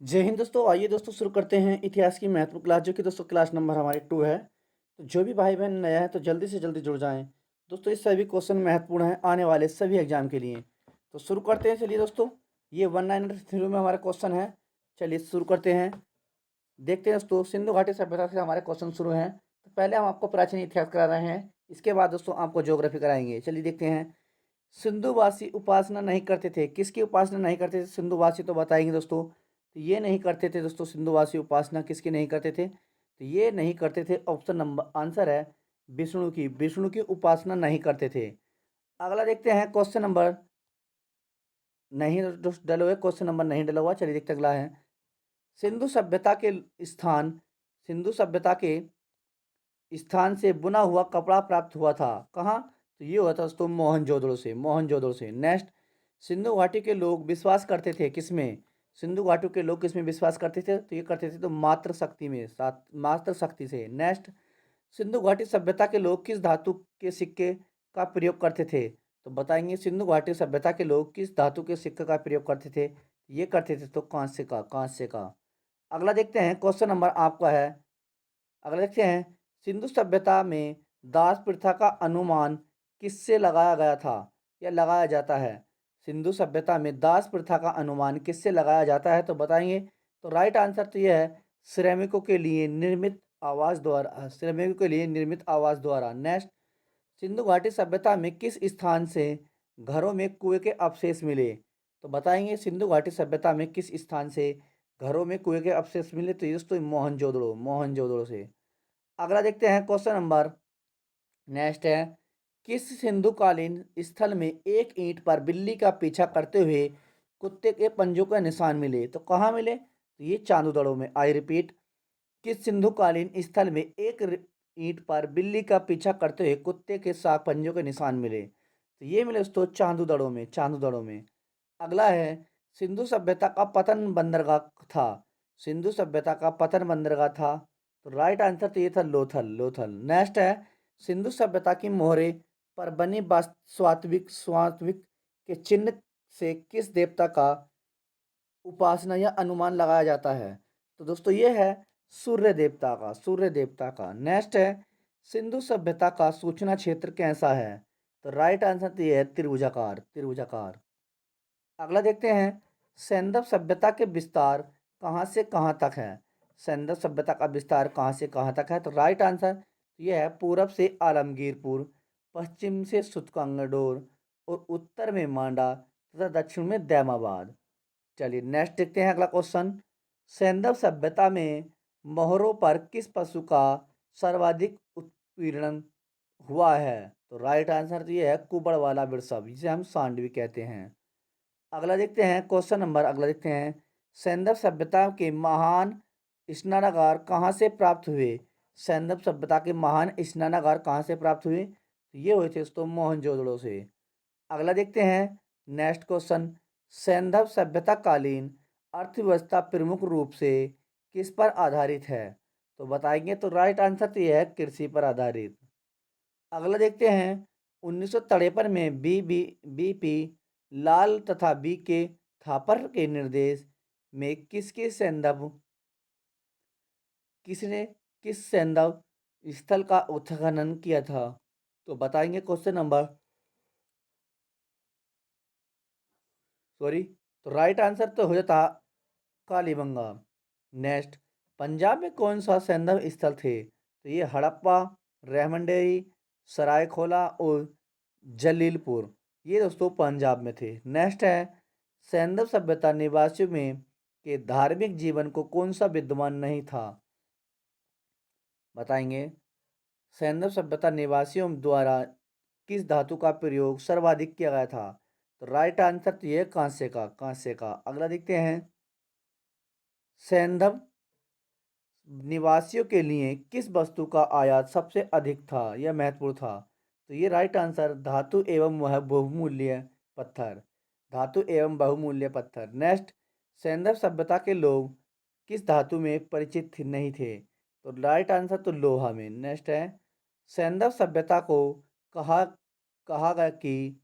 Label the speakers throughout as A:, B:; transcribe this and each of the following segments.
A: जय हिंद दोस्तों। आइए दोस्तों शुरू करते हैं इतिहास की महत्वपूर्ण क्लास, जो कि दोस्तों क्लास नंबर हमारे 2 है। तो जो भी भाई बहन नया है तो जल्दी से जल्दी जुड़ जाएं दोस्तों। ये सभी क्वेश्चन महत्वपूर्ण हैं आने वाले सभी एग्जाम के लिए। तो शुरू करते हैं। चलिए दोस्तों, ये 1903 में हमारा क्वेश्चन है। चलिए शुरू करते हैं। देखते हैं दोस्तों, सिंधु घाटी सभ्यता से हमारे क्वेश्चन शुरू हैं। तो पहले हम आपको प्राचीन इतिहास करा रहे हैं, इसके बाद दोस्तों आपको ज्योग्राफी कराएंगे। चलिए देखते हैं। सिंधुवासी उपासना नहीं करते थे। किसकी उपासना नहीं करते थे सिंधुवासी? तो बताएंगे दोस्तों। तो ये नहीं करते थे दोस्तों, सिंधुवासी उपासना किसकी नहीं करते थे? तो ये नहीं करते थे, ऑप्शन नंबर आंसर है विष्णु की। विष्णु की उपासना नहीं करते थे। अगला देखते हैं क्वेश्चन नंबर, नहीं दोस्त डले हुए, क्वेश्चन नंबर नहीं डला हुआ। चलिए देखते अगला है। सिंधु सभ्यता के स्थान, सिंधु सभ्यता के स्थान से बुना हुआ कपड़ा प्राप्त हुआ था कहाँ? तो ये हुआ था दोस्तों मोहनजोदड़ो से। मोहनजोदड़ो से। नेक्स्ट, सिंधु घाटी के लोग विश्वास करते थे किसमें? सिंधु घाटी के लोग किसमें विश्वास करते थे? तो ये करते थे तो मातृ शक्ति में, सात मातृ शक्ति से। नेक्स्ट, सिंधु घाटी सभ्यता के लोग किस धातु के सिक्के का प्रयोग करते थे? तो बताएंगे सिंधु घाटी सभ्यता के लोग किस धातु के सिक्के का प्रयोग करते थे? ये करते थे तो कांस्य का, कांस्य का। अगला देखते हैं क्वेश्चन नंबर आपका है। अगला देखते हैं, सिंधु सभ्यता में दास प्रथा का अनुमान किससे लगाया गया था या लगाया जाता है? सिंधु सभ्यता में दास प्रथा का अनुमान किससे लगाया जाता है? तो बताएंगे। तो राइट आंसर तो यह है श्रमिकों के लिए निर्मित आवास द्वारा, श्रमिकों के लिए निर्मित आवास द्वारा। नेक्स्ट, सिंधु घाटी सभ्यता में किस स्थान से घरों में कुएं के अवशेष मिले? तो बताएंगे सिंधु घाटी सभ्यता में किस स्थान से घरों में कुएं के अवशेष मिले? तो ये दोस्तों मोहनजोदड़ो, मोहनजोदड़ो से। अगला देखते हैं क्वेश्चन नंबर, नेक्स्ट है, किस सिंधुकालीन स्थल में एक ईंट पर बिल्ली का पीछा करते हुए कुत्ते के पंजों के निशान मिले? तो कहाँ मिले? तो ये चांदूदड़ो में। आई रिपीट, किस सिंधुकालीन स्थल में एक ईंट पर बिल्ली का पीछा करते हुए कुत्ते के साथ पंजों के निशान मिले? तो ये मिले दोस्तों चांदूदड़ो में, चांदूदड़ो में। अगला है, सिंधु सभ्यता का पतन बंदरगाह था। सिंधु सभ्यता का पतन बंदरगाह था। तो राइट आंसर तो ये था लोथल, लोथल। नेक्स्ट है, सिंधु सभ्यता की मोहरे पर बनी स्वात्विक स्वात्विक के चिन्ह से किस देवता का उपासना या अनुमान लगाया जाता है? तो दोस्तों ये है सूर्य देवता का, सूर्य देवता का। नेक्स्ट है, सिंधु सभ्यता का सूचना क्षेत्र कैसा है? तो राइट आंसर तो ये है त्रिभुजाकार, त्रिभुजाकार। अगला देखते हैं, सैंधव सभ्यता के विस्तार कहाँ से कहाँ तक है? सैंधव सभ्यता का विस्तार कहाँ से कहाँ तक है? तो राइट आंसर यह है पूरब से आलमगीरपुर, पश्चिम से सुतकंगडोर और उत्तर में मांडा तथा दक्षिण में दैमाबाद। चलिए नेक्स्ट देखते हैं अगला क्वेश्चन। सैंधव सभ्यता में मोहरों पर किस पशु का सर्वाधिक उत्पीड़न हुआ है? तो राइट आंसर तो ये है कुबड़ वाला वृषभ, जिसे हम सांडवी कहते हैं। अगला देखते हैं क्वेश्चन नंबर, अगला देखते हैं, सैंधव सभ्यता के महान स्नानागार कहाँ से प्राप्त हुए? सैंधव सभ्यता के महान स्नानागार कहाँ से प्राप्त हुए? तो ये हुए थे दोस्तों मोहनजोदड़ो से। अगला देखते हैं नेक्स्ट क्वेश्चन, सैंधव सभ्यता कालीन अर्थव्यवस्था प्रमुख रूप से किस पर आधारित है? तो बताएंगे। तो राइट आंसर तो यह है कृषि पर आधारित। अगला देखते हैं, 1953 में बीपी लाल तथा बी के थापर के निर्देश में किसने किस सैंधव स्थल का उत्खनन किया था? तो बताएंगे क्वेश्चन नंबर, सॉरी, तो राइट आंसर तो हो जाता कालीबंगा। नेक्स्ट, पंजाब में कौन सा सैंधव स्थल थे? तो ये हड़प्पा, रहमंडेरी, सरायखोला और जलीलपुर, ये दोस्तों पंजाब में थे। नेक्स्ट है, सैंधव सभ्यता निवासियों में के धार्मिक जीवन को कौन सा विद्यमान नहीं था? बताएंगे। सैंधव सभ्यता निवासियों द्वारा किस धातु का प्रयोग सर्वाधिक किया गया था? तो राइट आंसर तो ये कांसे का, कांसे का। अगला देखते हैं, सैंधव निवासियों के लिए किस वस्तु का आयात सबसे अधिक था यह महत्वपूर्ण था? तो ये राइट आंसर धातु एवं वह बहुमूल्य पत्थर, धातु एवं बहुमूल्य पत्थर। नेक्स्ट, सैंधव सभ्यता के लोग किस धातु में परिचित नहीं थे? तो राइट आंसर तो लोहा में। नेक्स्ट है, सैंधव सभ्यता को कहा कहा गया कि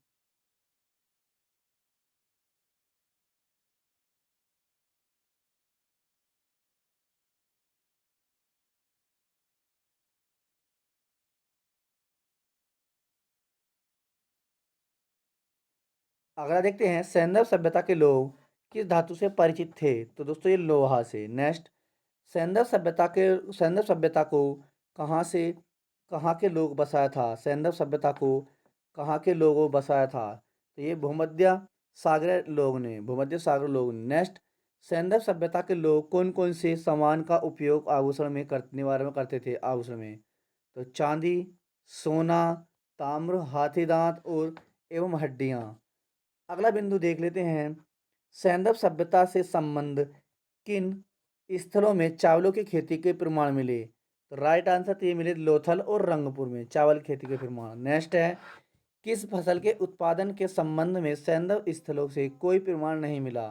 A: अगला देखते हैं सैंधव सभ्यता के लोग किस धातु से परिचित थे, तो दोस्तों ये लोहा से। नेक्स्ट, सैंधव सभ्यता को कहाँ से कहाँ के लोग बसाया था, सैंधव सभ्यता को कहाँ के लोगों बसाया था, तो ये भूमध्य सागर लोग ने। नेक्स्ट, सैंधव सभ्यता के लोग कौन कौन से सामान का उपयोग आभूषण में निवारण में करते थे, आभूषण में, तो चांदी, सोना, ताम्र, हाथी दांत और एवं हड्डियां। अगला बिंदु देख लेते हैं, सैंधव सभ्यता से संबंध किन स्थलों में चावलों की खेती के प्रमाण मिले, तो राइट आंसर तो ये मिले लोथल और रंगपुर में चावल खेती के प्रमाण। नेक्स्ट है, किस फसल के उत्पादन के संबंध में सैंधव स्थलों से कोई प्रमाण नहीं मिला,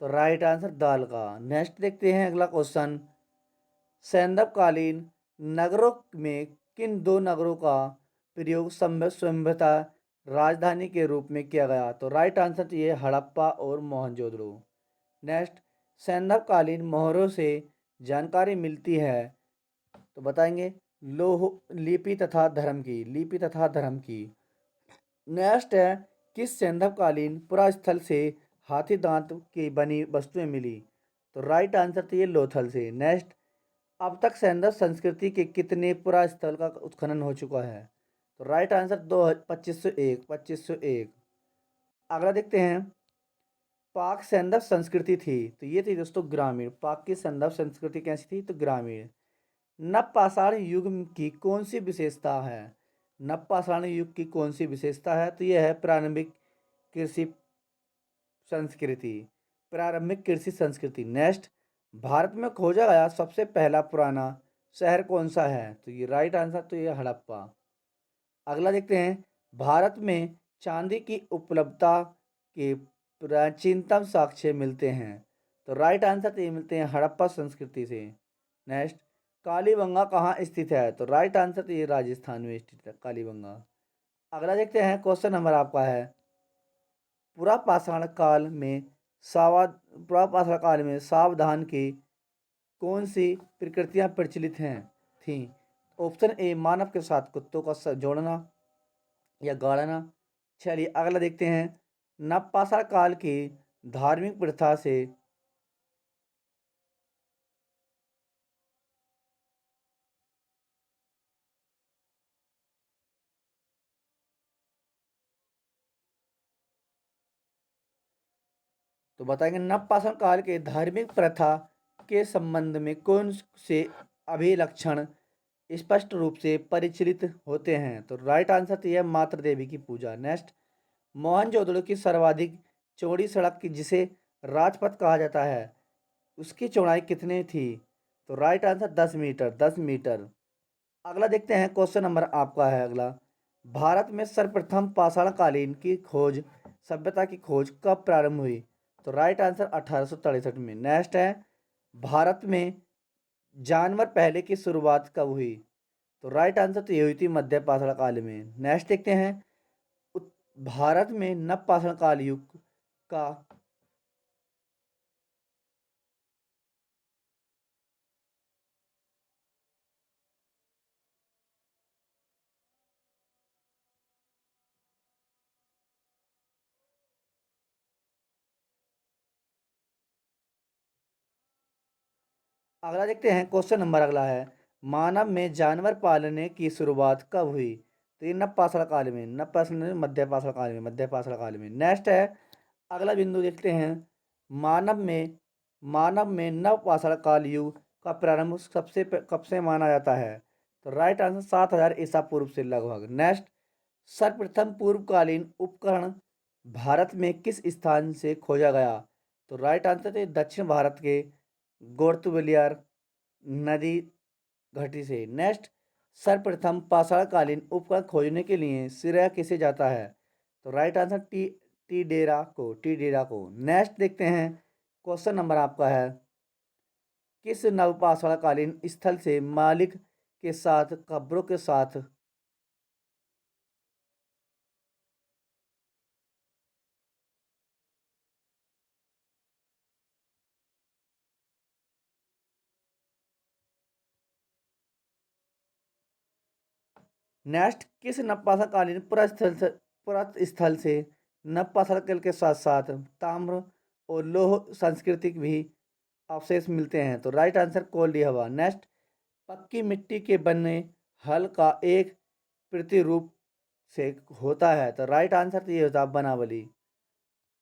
A: तो राइट आंसर दाल का। नेक्स्ट देखते हैं अगला क्वेश्चन, सैंधवकालीन नगरों में किन दो नगरों का प्रयोग सभ्यता राजधानी के रूप में किया गया, तो राइट आंसर तो ये हड़प्पा और मोहनजोदड़ो। नेक्स्ट, सैंधवकालीन मोहरों से जानकारी मिलती है, तो बताएंगे लोह लिपि तथा धर्म की। नेक्स्ट है, किस सैंधवकालीन पुरास्थल से हाथी दांत की बनी वस्तुएं मिली, तो राइट आंसर तो ये लोथल से। नेक्स्ट, अब तक सैंधव संस्कृति के कितने पुरास्थल का उत्खनन हो चुका है, तो राइट आंसर 2501। अगला देखते हैं, पाक सैंधव संस्कृति थी, तो ये थी दोस्तों ग्रामीण। पाक की सैंधव संस्कृति कैसी थी, तो ग्रामीण। नवपाषाण युग की कौन सी विशेषता है, नवपाषाण युग की कौन सी विशेषता है, तो यह है कृषि संस्कृति प्रारंभिक कृषि संस्कृति। नेक्स्ट, भारत में खोजा गया सबसे पहला पुराना शहर कौन सा है, तो ये राइट आंसर तो ये हड़प्पा। अगला देखते हैं, भारत में चांदी की उपलब्धता के प्राचीनतम साक्ष्य मिलते हैं, तो राइट आंसर तो ये मिलते हैं हड़प्पा संस्कृति से। नेक्स्ट, कालीबंगा कहाँ स्थित है, तो राइट आंसर तो ये राजस्थान में स्थित है कालीबंगा। अगला देखते हैं, क्वेश्चन नंबर आपका है, पुरापाषाण काल में पुरापाषाण काल में सावधान की कौन सी प्रकृतियां प्रचलित हैं थी, ऑप्शन ए मानव के साथ कुत्तों का जोड़ना या गाड़ना। चलिए अगला देखते हैं, नवपाषाण काल की धार्मिक प्रथा से तो बताएंगे नवपाषाण काल के धार्मिक प्रथा के संबंध में कौन से अभिलक्षण स्पष्ट रूप से परिचलित होते हैं, तो राइट आंसर तो यह मातृ देवी की पूजा। नेक्स्ट, मोहनजोदड़ो की सर्वाधिक चौड़ी सड़क की जिसे राजपथ कहा जाता है उसकी चौड़ाई कितनी थी, तो राइट आंसर 10 मीटर। अगला देखते हैं, क्वेश्चन नंबर आपका है अगला, भारत में सर्वप्रथम पाषाण कालीन की खोज सभ्यता की खोज कब प्रारंभ हुई, तो राइट आंसर 1863 में। नेक्स्ट है, भारत में जानवर पहले की शुरुआत कब हुई, तो राइट आंसर तो ये हुई थी मध्य पाषाण काल में। नेक्स्ट देखते हैं, भारत में नवपाषाण काल युग का अगला देखते हैं, क्वेश्चन नंबर अगला है, मानव में जानवर पालने की शुरुआत कब हुई, तो ये नवपाषाण काल में, मध्य पाषाण काल में। नेक्स्ट है, अगला बिंदु देखते हैं, मानव में नवपाषाण काल युग का प्रारंभ कब से माना जाता है, तो राइट आंसर 7000 ईसा पूर्व से लगभग। नेक्स्ट, सर्वप्रथम पूर्वकालीन उपकरण भारत में किस स्थान से खोजा गया, तो राइट आंसर है दक्षिण भारत के गोर्तुबलियार नदी घाटी से। नेक्स्ट, सर्वप्रथम पाषाणकालीन उपकरण खोजने के लिए श्रेय किसे जाता है, तो राइट आंसर टी डेरा को। नेक्स्ट देखते हैं, क्वेश्चन नंबर आपका है, किस नवपाषाणकालीन स्थल से मालिक के साथ कब्रों के साथ नेक्स्ट, किस नवपाषाणकालीन पुरा स्थल से नवपाषाण काल के साथ साथ ताम्र और लौह सांस्कृतिक भी अवशेष मिलते हैं। तो राइट आंसर कोल्डी हवा। नेक्स्ट, पक्की मिट्टी के बने हल का एक प्रतिरूप से होता है। तो राइट आंसर तो ये होता है बनावली।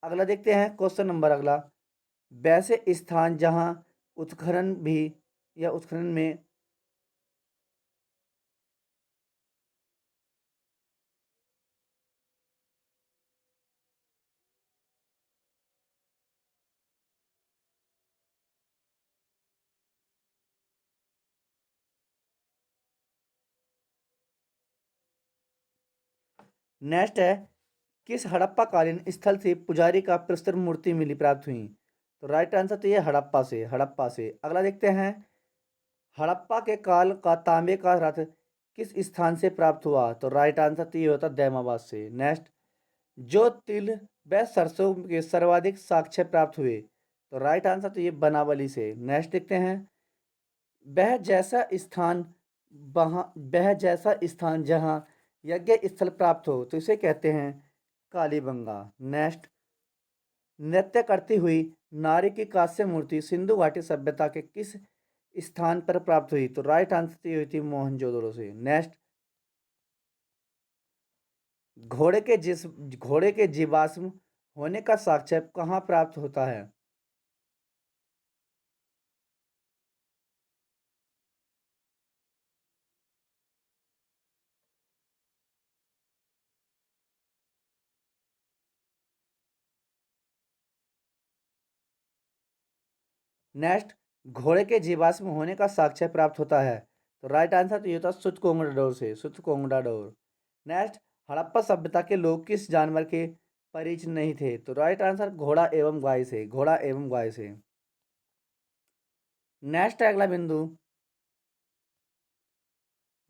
A: अगला देखते हैं क्वेश्चन नंबर अगला, वैसे स्थान जहां उत्खनन भी या उत्खनन में नेक्स्ट है, किस हड़प्पा कालीन स्थल से पुजारी का प्रस्तर मूर्ति मिली प्राप्त हुई। तो राइट आंसर तो ये हड़प्पा से। अगला देखते हैं, हड़प्पा के काल का तांबे का रथ किस स्थान से प्राप्त हुआ। तो राइट आंसर तो ये होता दैमाबाद से। नेक्स्ट, जो तिल व सरसों के सर्वाधिक साक्ष्य प्राप्त हुए। तो राइट आंसर तो ये बनावली से। नेक्स्ट देखते हैं, वह जैसा स्थान वह जैसा स्थान जहाँ यज्ञ स्थल प्राप्त हो तो इसे कहते हैं कालीबंगा। नेक्स्ट, नृत्य करती हुई नारी की कांस्य मूर्ति सिंधु घाटी सभ्यता के किस स्थान पर प्राप्त हुई। तो राइट आंसर ये हुई थी मोहनजोदड़ो से। नेक्स्ट, घोड़े के जीवाश्म होने का साक्ष्य कहाँ प्राप्त होता है। नेक्स्ट, घोड़े के जीवाश्म होने का साक्ष्य प्राप्त होता है। तो राइट आंसर तो ये होता है सुतकोंगड़ाडोर। नेक्स्ट, हड़प्पा सभ्यता के लोग किस जानवर के परिचित नहीं थे। तो राइट आंसर घोड़ा एवं गाय से। नेक्स्ट अगला बिंदु,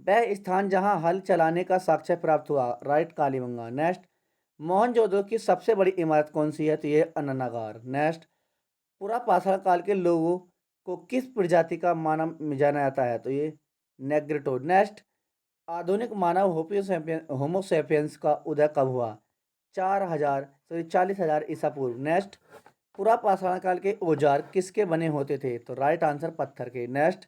A: वह स्थान जहां हल चलाने का साक्ष्य प्राप्त हुआ। राइट कालीबंगा। नेक्स्ट, मोहनजोदड़ो की सबसे बड़ी इमारत कौन सी है। तो ये अन्नागार। नेक्स्ट, पूरा पाषाण काल के लोगों को किस प्रजाति का मानव जाना जाता है। तो ये नेग्रिटो। नेक्स्ट, आधुनिक मानव होमोसेपियंस का उदय कब हुआ। 40,000 ईसा पूर्व। नेक्स्ट, पूरा पाषाण काल के औजार किसके बने होते थे। तो राइट आंसर पत्थर के। नेक्स्ट,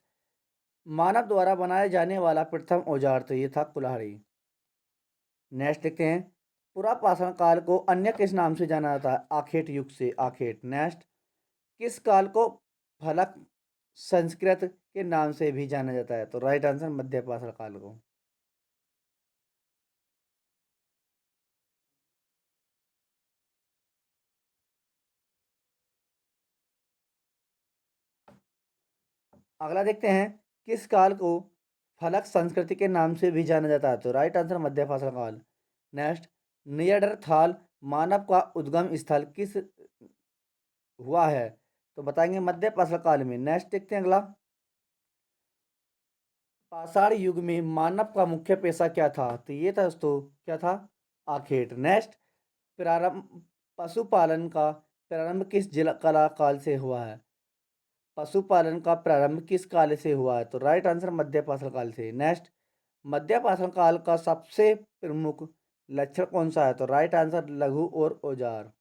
A: मानव द्वारा बनाए जाने वाला प्रथम औजार तो ये था कुल्हाड़ी। नेक्स्ट देखते हैं, पूरा पाषाण काल को अन्य किस नाम से जाना जाता है। आखेट युग से। आखेट। नेक्स्ट, किस काल को फलक संस्कृत के नाम से भी जाना जाता है। तो राइट आंसर मध्य पाषाण काल को। अगला देखते हैं, किस काल को फलक संस्कृति के नाम से भी जाना जाता है। तो राइट आंसर मध्य पाषाण काल। नेक्स्ट, नियंडरथाल मानव का उद्गम स्थल किस हुआ है। तो बताएंगे मध्य पाषाण काल में। नेक्स्ट देखते हैं अगला, पाषाण युग में मानव का मुख्य पेशा क्या था। तो ये था दोस्तों क्या था, आखेट। नेक्स्ट, प्रारंभ पशुपालन का प्रारंभ किस जिला कला काल से हुआ है। पशुपालन का प्रारंभ किस काल से हुआ है। तो राइट आंसर मध्य पाषाण काल से। नेक्स्ट, मध्य पाषाण काल का सबसे प्रमुख लक्षण कौन सा है। तो राइट आंसर लघु और औजार।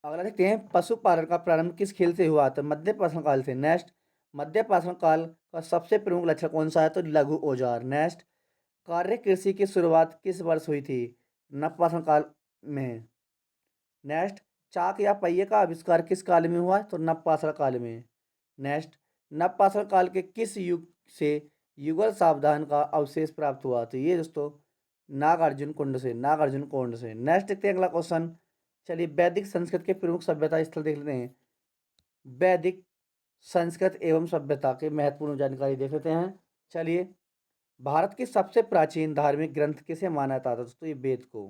A: अगला देखते हैं, पशुपालन का प्रारंभ किस खेल से हुआ। तो मध्य पाषाण काल से। नेक्स्ट, मध्य पाषाण काल का सबसे प्रमुख लक्षण कौन सा है। तो लघु औजार। नेक्स्ट, कार्य कृषि की शुरुआत किस वर्ष हुई थी। नवपाषाण काल में। नेक्स्ट, चाक या पहिए का आविष्कार किस काल में हुआ। तो नवपाषाण काल में। नेक्स्ट, नवपाषाण काल के किस युग से युगल सावधान का अवशेष प्राप्त हुआ। तो ये दोस्तों नागार्जुन कोंड से। नेक्स्ट देखते हैं अगला क्वेश्चन। चलिए, वैदिक संस्कृत के प्रमुख सभ्यता स्थल देख लेते हैं। वैदिक संस्कृत एवं सभ्यता के महत्वपूर्ण जानकारी देख लेते हैं। चलिए, भारत की सबसे प्राचीन धार्मिक ग्रंथ किसे माना जाता था। दोस्तों ये वेद को।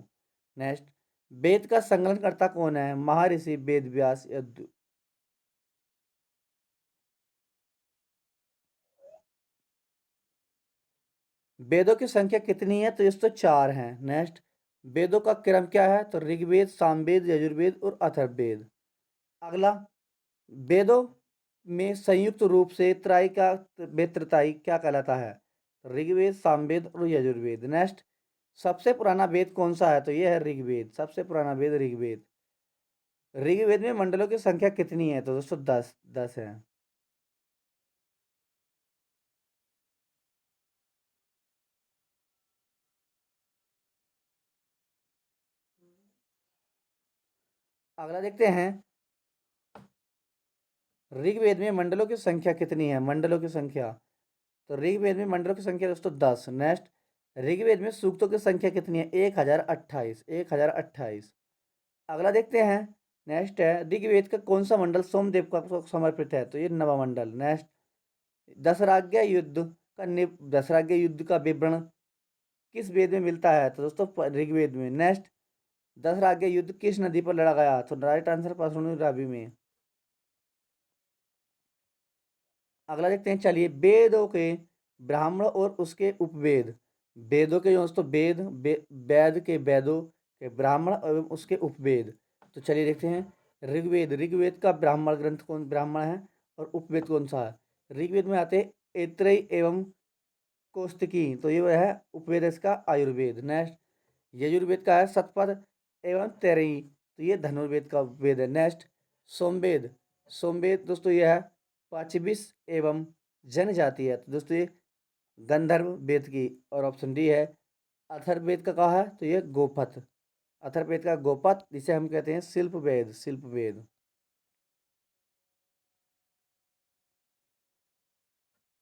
A: नेक्स्ट, वेद का संकलनकर्ता कौन है। महर्षि वेद व्यास या वेदों की संख्या कितनी है? तो दोस्तों 4 हैं। नेक्स्ट, वेदों का क्रम क्या है? तो ऋग्वेद, सामवेद, यजुर्वेद और अथर्ववेद। अगला, वेदों में संयुक्त रूप से त्राई का वेद त्रयी क्या कहलाता है? ऋग्वेद, सामवेद और यजुर्वेद। नेक्स्ट, सबसे पुराना वेद कौन सा है? तो यह है ऋग्वेद। सबसे पुराना वेद ऋग्वेद। ऋग्वेद में मंडलों की संख्या कितनी है? तो दोस्तों 10 है। अगला देखते हैं, ऋग्वेद में मंडलों की संख्या कितनी है? मंडलों की संख्या, तो ऋग्वेद में मंडलों की संख्या दोस्तों 10। नेक्स्ट, ऋग्वेद में सूक्तों की संख्या कितनी है? 1028। 1028। अगला देखते हैं, नेक्स्ट है, ऋग्वेद का कौन सा मंडल सोमदेव को समर्पित है? तो ये नवमंडल। नेक्स्ट, दशराज्ञ युद्ध का विवरण किस वेद में मिलता है? तो दोस्तों ऋग्वेद में। नेक्स्ट, दशराज्ञ युद्ध किस नदी पर लड़ा गया? तो राइट आंसर परसुनी रावी में। अगला देखते हैं, चलिए, वेदों के ब्राह्मण और उसके उपवेद। वेदों के दोस्तों वेद के वेदों के ब्राह्मण एवं उसके उपवेद। तो चलिए देखते हैं, ऋग्वेद, ऋग्वेद का ब्राह्मण ग्रंथ कौन ब्राह्मण है और उपवेद कौन सा है? ऋग्वेद में आते हैं ऐत्रेय एवं कौशिकी, तो ये है उपवेद इसका आयुर्वेद। नेक्स्ट, यजुर्वेद का है शतपथ एवं तैरेयी, तो ये धनुर्वेद का वेद है। नेक्स्ट, सोमवेद, सोमवेद दोस्तों ये है पाचबिस एवं जनजाति है, तो दोस्तों ये गंधर्व वेद की। और ऑप्शन डी है, अथर्ववेद का कहा है? तो ये गोपथ, अथर्ववेद का गोपथ, जिसे हम कहते हैं शिल्प वेद, शिल्प वेद।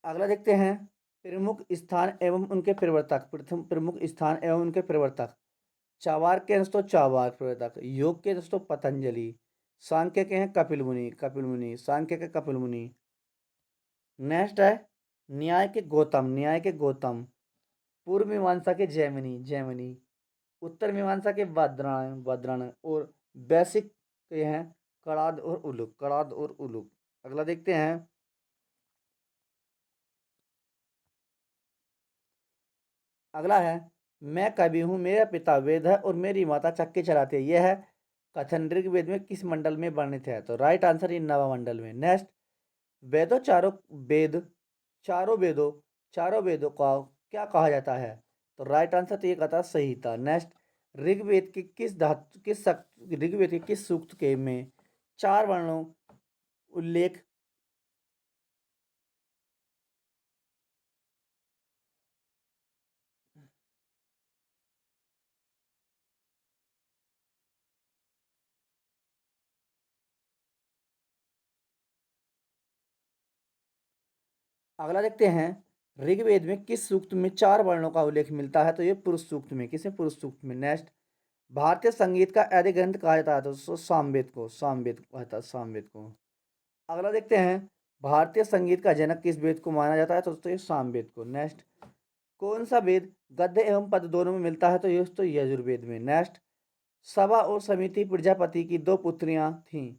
A: अगला देखते हैं, प्रमुख स्थान एवं उनके प्रवर्तक। प्रथम प्रमुख स्थान एवं उनके प्रवर्तक। चावार के दोस्तों चावार प्रवर्तक, योग के दोस्तों पतंजलि, सांख्य के हैं कपिल मुनि, कपिल मुनि, सांख्य के कपिल मुनि। नेक्स्ट है, न्याय के गौतम, न्याय के गौतम, पूर्व मीमांसा के जैमिनी, जैमिनी, उत्तर मीमांसा के बादरायण, बादरायण, और वैशिक के हैं कणाद और उलुक, कणाद और उलुक। अगला देखते हैं, अगला है, मैं कवि हूँ, मेरा पिता वेद है और मेरी माता चक्की चलाती है, यह है कथन ऋग्वेद में किस मंडल में वर्णित है? तो राइट आंसर इन नवा मंडल में। नेक्स्ट, वेदों चारों वेद चारों वेदों चारों वेदों का क्या कहा जाता है? तो राइट आंसर तो ये कहता संहिता। नेक्स्ट, ऋग्वेद के किस धातु किस ऋग्वेद के किस सूक्त के में 4 वर्णों उल्लेख। अगला देखते हैं, ऋग्वेद में किस सूक्त में 4 वर्णों का उल्लेख मिलता है? तो ये पुरुष सूक्त में, किसे पुरुष सूक्त में। नेक्स्ट, भारतीय संगीत का आदि ग्रंथ कहा जाता है? तो सामवेद को, सामवेद कहता है, सामवेद को। अगला देखते हैं, भारतीय संगीत का जनक किस वेद को माना जाता है? तो दोस्तों ये सामवेद को। नेक्स्ट, कौन सा वेद गद्य एवं पद दोनों में मिलता है? तो ये दोस्तों यजुर्वेद में। नेक्स्ट, सभा और समिति प्रजापति की 2 पुत्रियां थीं।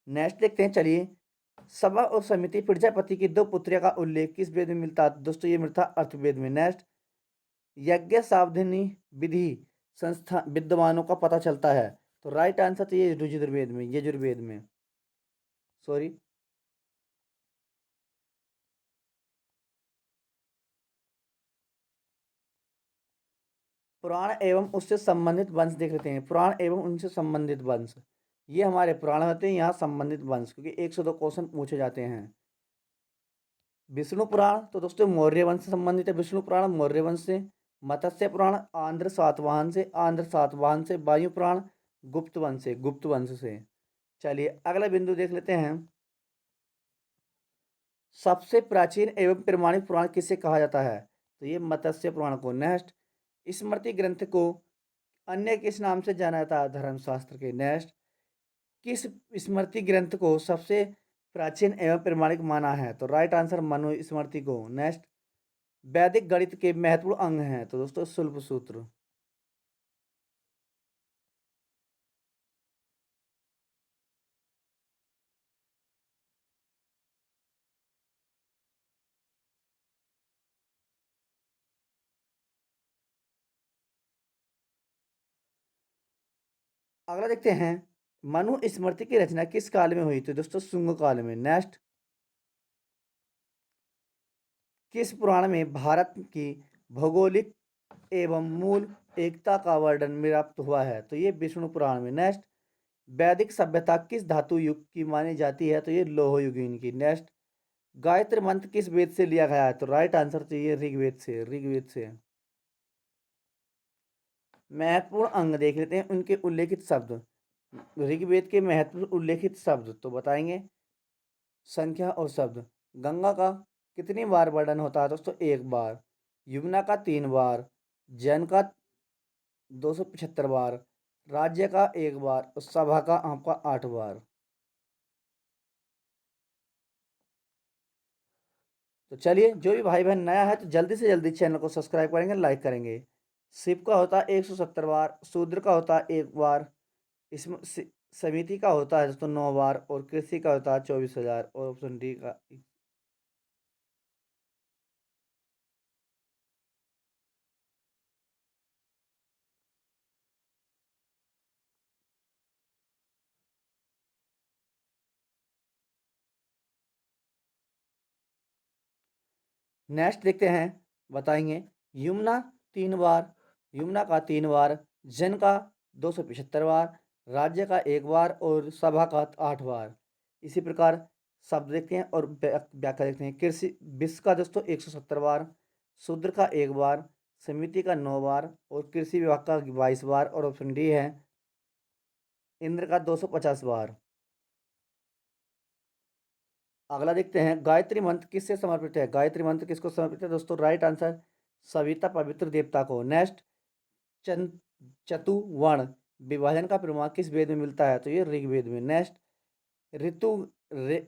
A: नेक्स्ट देखते हैं, चलिए, सभा और समिति प्रजापति की 2 पुत्रियों का उल्लेख किस वेद में मिलता है? दोस्तों ये मिलता है अर्थवेद में। नेक्स्ट, यज्ञ सावधानी विधि संस्था विद्वानों का पता चलता है? तो राइट आंसर तो ये यजुर्वेद में, यजुर्वेद में, सॉरी। पुराण एवं उससे संबंधित वंश देख लेते हैं, पुराण एवं उनसे संबंधित वंश। ये हमारे पुराण होते हैं, यहाँ संबंधित वंश, क्योंकि 102 क्वेश्चन पूछे जाते हैं। विष्णु पुराण तो दोस्तों मौर्य वंश से संबंधित है, विष्णु पुराण मौर्य वंश से। मत्स्य पुराण आंध्र सातवाहन से, आंध्र सातवाहन से। वायु पुराण गुप्त वंश से, गुप्त वंश से। चलिए अगला बिंदु देख लेते हैं, सबसे प्राचीन एवं प्रमाणिक पुराण किसे कहा जाता है? तो ये मत्स्य पुराण को। नेक्स्ट, स्मृति ग्रंथ को अन्य किस नाम से जाना जाता है? धर्मशास्त्र के। नेक्स्ट, किस स्मृति ग्रंथ को सबसे प्राचीन एवं प्रमाणिक माना है? तो राइट आंसर मनुस्मृति को। नेक्स्ट, वैदिक गणित के महत्वपूर्ण अंग हैं? तो दोस्तों शुल्ब सूत्र। अगला देखते हैं, मनुस्मृति की रचना किस काल में हुई? तो दोस्तों शुंग काल में। नेक्स्ट, किस पुराण में भारत की भौगोलिक एवं मूल एकता का वर्णन प्राप्त हुआ है? तो ये विष्णु पुराण में। नेक्स्ट, वैदिक सभ्यता किस धातु युग की मानी जाती है? तो ये लौह युगीन की। नेक्स्ट, गायत्री मंत्र किस वेद से लिया गया है? तो राइट आंसर चाहिए ऋग्वेद से। ऋग्वेद से। महत्वपूर्ण अंग देख लेते हैं, उनके उल्लेखित शब्द। ऋग्वेद के महत्वपूर्ण उल्लेखित शब्द तो बताएंगे, संख्या और शब्द। गंगा का कितनी बार वर्णन होता है? दोस्तों एक बार। यमुना का 3 बार। जैन का 275 बार। राज्य का 1 बार और सभा का आपका 8 बार। तो चलिए, जो भी भाई बहन नया है तो जल्दी से जल्दी चैनल को सब्सक्राइब करेंगे, लाइक करेंगे। शिव का होता है 170 बार। शूद्र का होता है 1 बार। इसमें समिति का होता है दोस्तों 9 बार और कृषि का होता है 24,000 और ऑप्शन डी का। नेक्स्ट देखते हैं, बताएंगे। यमुना 3 बार। यमुना का 3 बार। जन का 275 बार। राज्य का 1 बार और सभा का 8 बार। इसी प्रकार शब्द देखते हैं और व्याख्या देखते हैं। कृषि विश्व का दोस्तों 170 बार। शूद्र का 1 बार। समिति का 9 बार और कृषि विभाग का 22 बार और ऑप्शन डी है इंद्र का 250 बार। अगला देखते हैं, गायत्री मंत्र किससे समर्पित है? गायत्री मंत्र किसको समर्पित है? दोस्तों राइट आंसर सविता पवित्र देवता को। नेक्स्ट, चन चतुवर्ण विभाजन का प्रमाण किस वेद में मिलता है? तो ये ऋग्वेद में। नेक्स्ट, ऋतु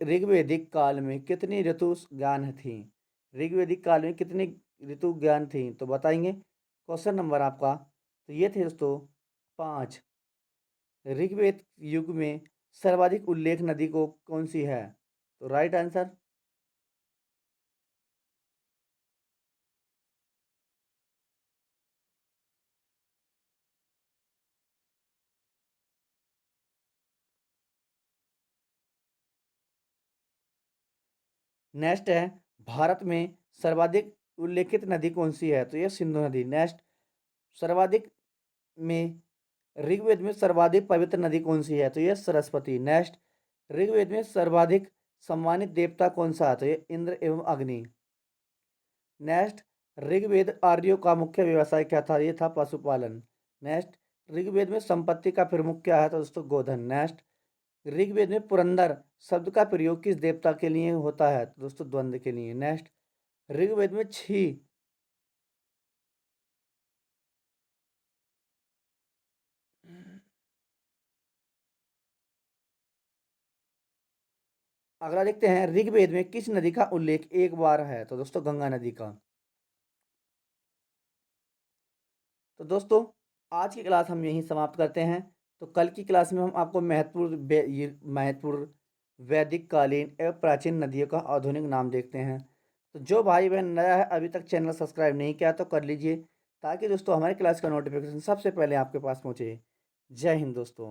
A: ऋग्वेदिक काल में कितनी ऋतु ज्ञान थी? ऋग्वेदिक काल में कितनी ऋतु ज्ञान थी? तो बताएंगे। क्वेश्चन नंबर आपका, तो ये थे दोस्तों 5। ऋग्वेद युग में सर्वाधिक उल्लेख नदी को कौन सी है? तो राइट आंसर नेक्स्ट है, भारत में सर्वाधिक उल्लेखित नदी कौन सी है? तो ये सिंधु नदी। नेक्स्ट, सर्वाधिक में ऋग्वेद में सर्वाधिक पवित्र नदी कौन सी है? तो ये सरस्वती। नेक्स्ट, ऋग्वेद में सर्वाधिक सम्मानित देवता कौन सा है? तो ये इंद्र एवं अग्नि। नेक्स्ट, ऋग्वेद आर्यों का मुख्य व्यवसाय क्या था? ये था पशुपालन। नेक्स्ट, ऋग्वेद में संपत्ति का प्रमुख क्या है? तो दोस्तों गोधन। नेक्स्ट, ऋग्वेद में पुरंदर शब्द का प्रयोग किस देवता के लिए होता है? तो दोस्तों द्वंद्व के लिए। नेक्स्ट, ऋग्वेद में छी। अगला देखते हैं, ऋग्वेद में किस नदी का उल्लेख 1 बार है? तो दोस्तों गंगा नदी का। तो दोस्तों आज की क्लास हम यहीं समाप्त करते हैं। तो कल की क्लास में हम आपको महत्वपूर्ण वैदिक कालीन एवं प्राचीन नदियों का आधुनिक नाम देखते हैं। तो जो भाई बहन नया है अभी तक चैनल सब्सक्राइब नहीं किया तो कर लीजिए, ताकि दोस्तों हमारी क्लास का नोटिफिकेशन सबसे पहले आपके पास पहुंचे। जय हिंद दोस्तों।